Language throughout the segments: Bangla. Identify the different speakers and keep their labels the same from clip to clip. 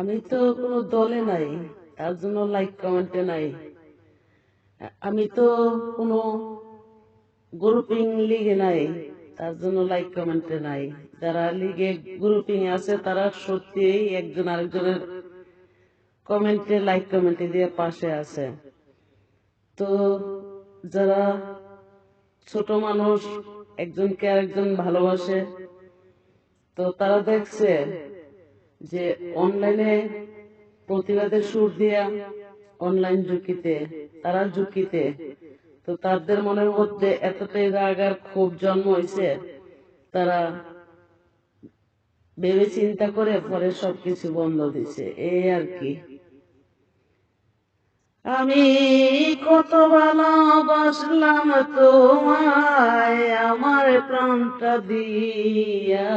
Speaker 1: আমি তো কোনো দলে নাই, তার জন্য লাইক কমেন্টে নাই। আমি তো কোনো গ্রুপিং লিগে নাই, তার জন্য লাইক কমেন্টে নাই। যারা লিগে গ্রুপিং আছে তারা সত্যি একজন আরেকজনের কমেন্টে লাইক কমেন্টে দিয়ে পাশে আছে। তো যারা ছোট মানুষ একজনকে আরেকজন ভালোবাসে, তো তারা দেখছে যে অনলাইনে প্রতিবাদের সুর দিয়া অনলাইন ঝুঁকিতে তারা ঝুঁকিতে, তো তাদের মনের মধ্যে এতটাই রাগ আর ক্ষোভ জন্ম হয়েছে, তারা ভেবে চিন্তা করে পরে সবকিছু বন্ধ দিছে, এই আর কি। আমি কত ভালোবাসলাম তোমায় আমার প্রাণটা দিয়া,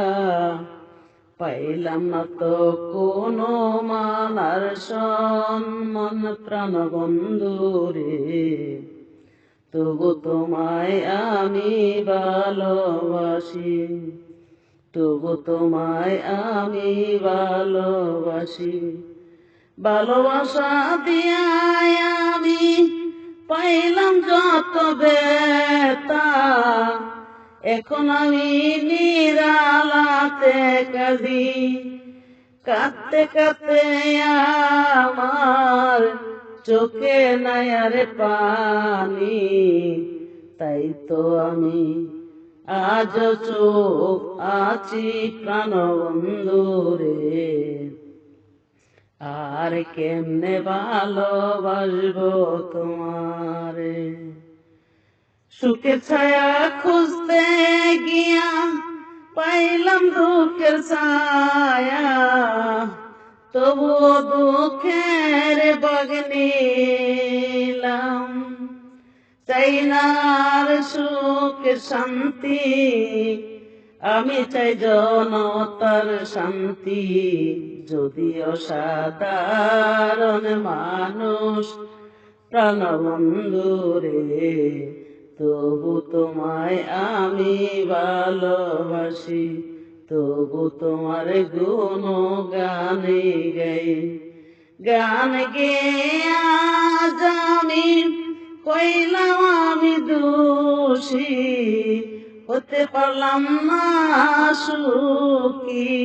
Speaker 1: পাইলাম না তো কোনো মানার সম্মান প্রাণ বন্ধুরে, তবু তোমায় আমি ভালোবাসি, তবু তোমায় আমি ভালোবাসি। ভালোবাসা দিয়া আমি পাইলাম যত ব্যথা, এখন আমি নিরালাতে কাঁদি, কাঁদতে কাঁদতে আমার চোখে নাই আর পানি, তাই তো আমি আজ চোখ আছি প্রাণ বন্ধুরে, আর কেমনে ভালোবাসবো তোমারে। সুখের ছায়া খুঁজতে গিয়া পাইলাম দুঃখের ছায়া, তবুও দুঃখের বাগ নিলাম, চাই না আর সুখের শান্তি, আমি চাই জনতার শান্তি। যদিও সাধারণ মানুষ প্রাণ বন্ধুরে, তবু তোমায় আমি ভালোবাসি, তবু তোমার গুণ গানে গাই, গান গেয়ে আজ আমি কইলাম আমি দোষী, হতে পারলাম না সুখী।